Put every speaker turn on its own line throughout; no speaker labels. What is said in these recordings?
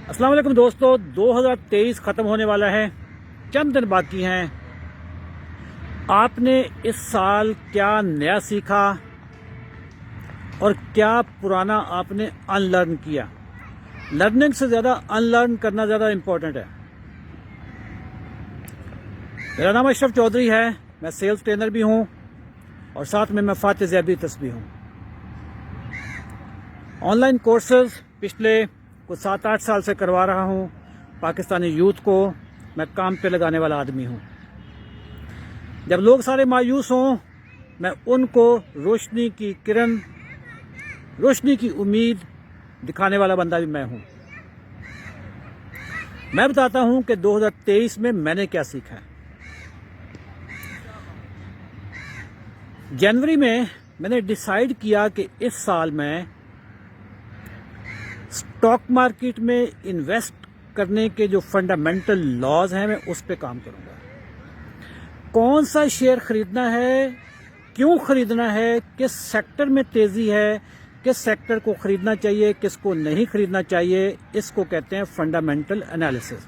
السلام علیکم دوستو، 2023 ختم ہونے والا ہے، چند دن باقی ہیں۔ آپ نے اس سال کیا نیا سیکھا اور کیا پرانا آپ نے ان لرن کیا؟ لرننگ سے زیادہ ان لرن کرنا زیادہ امپورٹنٹ ہے۔ میرا نام اشرف چودھری ہے، میں سیلز ٹرینر بھی ہوں اور ساتھ میں فاتح ذیابیطس بھی ہوں۔ آن لائن کورسز پچھلے کچھ 7-8 سال سے کروا رہا ہوں۔ پاکستانی یوتھ کو میں کام پہ لگانے والا آدمی ہوں۔ جب لوگ سارے مایوس ہوں، میں ان کو روشنی کی کرن، روشنی کی امید دکھانے والا بندہ بھی میں ہوں۔ میں بتاتا ہوں کہ 2023 میں نے کیا سیکھا ہے۔ جنوری میں نے ڈیسائیڈ کیا کہ اس سال میں اسٹاک مارکیٹ میں انویسٹ کرنے کے جو فنڈامنٹل لاز ہیں میں اس پہ کام کروں گا۔ کون سا شیئر خریدنا ہے، کیوں خریدنا ہے، کس سیکٹر میں تیزی ہے، کس سیکٹر کو خریدنا چاہیے، کس کو نہیں خریدنا چاہیے، اس کو کہتے ہیں فنڈامنٹل انالیسس۔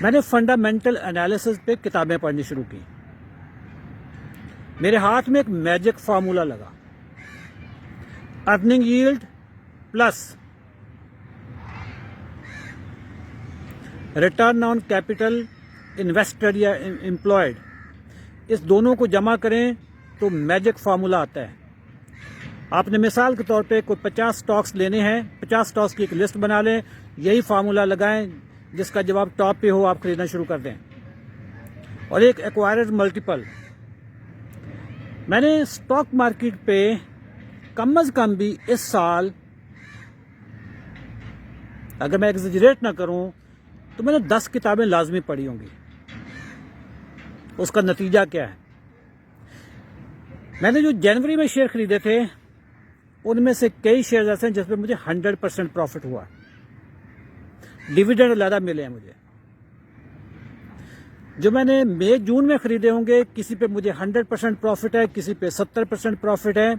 میں نے فنڈامنٹل انالیسس پہ کتابیں پڑھنی شروع کی۔ میرے ہاتھ میں ایک میجک فارمولا لگا، earning yield plus return on capital invested یا امپلائڈ، اس دونوں کو جمع کریں تو میجک فارمولا آتا ہے۔ آپ نے مثال کے طور پہ کوئی 50 سٹاکس لینے ہیں، 50 سٹاکس کی ایک لسٹ بنا لیں، یہی فارمولا لگائیں، جس کا جواب ٹاپ پہ ہو آپ خریدنا شروع کر دیں۔ اور ایک ایکوائرڈ ملٹیپل۔ میں نے اسٹاک مارکیٹ پہ کم از کم بھی اس سال، اگر میں ایگزیجریٹ نہ کروں تو میں نے 10 کتابیں لازمی پڑھی ہوں گی۔ اس کا نتیجہ کیا ہے؟ میں نے جو جنوری میں شیئر خریدے تھے ان میں سے کئی شیئر ایسے ہیں جس پہ مجھے 100% پروفٹ ہوا، ڈیویڈنڈ علیحدہ ملے ہیں مجھے۔ جو میں نے مئی جون میں خریدے ہوں گے، کسی پہ مجھے 100% پروفٹ ہے، کسی پہ 70% پروفٹ ہے۔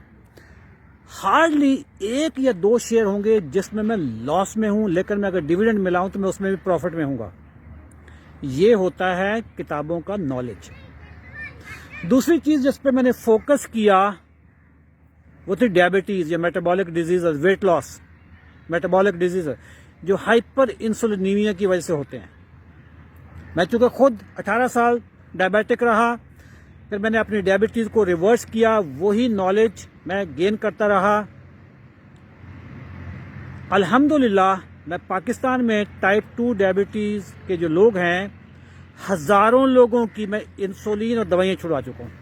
ہارڈلی 1 یا 2 شیئر ہوں گے جس میں لاس میں ہوں، لیکن میں اگر ڈیویڈنڈ ملاؤں تو میں اس میں بھی پروفٹ میں ہوں گا۔ یہ ہوتا ہے کتابوں کا نالج۔ دوسری چیز جس پہ میں نے فوکس کیا وہ تھی ڈائبٹیز یا metabolic disease, weight loss, metabolic disease جو ہائپر انسولینیمیا کی وجہ سے ہوتے ہیں۔ میں چونکہ خود 18 سال ڈائبیٹک رہا، پھر میں نے اپنی ڈائبٹیز کو ریورس کیا، وہی نالج میں گین کرتا رہا۔ الحمدللہ میں پاکستان میں ٹائپ 2 ڈائبٹیز کے جو لوگ ہیں، ہزاروں لوگوں کی میں انسولین اور دوائیاں چھڑوا چکا ہوں۔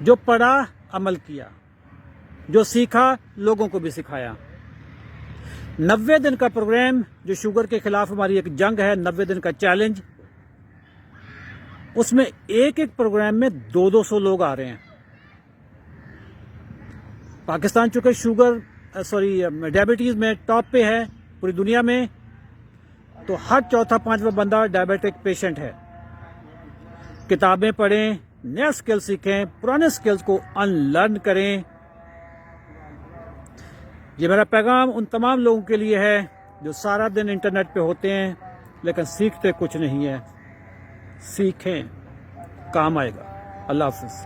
جو پڑھا عمل کیا، جو سیکھا لوگوں کو بھی سکھایا۔ 90 دن کا پروگرام جو شوگر کے خلاف ہماری ایک جنگ ہے، 90 دن کا چیلنج، اس میں ایک پروگرام میں 200 لوگ آ رہے ہیں۔ پاکستان چونکہ ڈائبٹیز میں ٹاپ پہ ہے پوری دنیا میں، تو ہر چوتھا 5واں بندہ ڈائبیٹک پیشنٹ ہے۔ کتابیں پڑھیں، نیا سکل سیکھیں، پرانے سکلز کو ان لرن کریں۔ یہ میرا پیغام ان تمام لوگوں کے لیے ہے جو سارا دن انٹرنیٹ پہ ہوتے ہیں لیکن سیکھتے کچھ نہیں ہے۔ سیکھیں، کام آئے گا۔ اللہ حافظ۔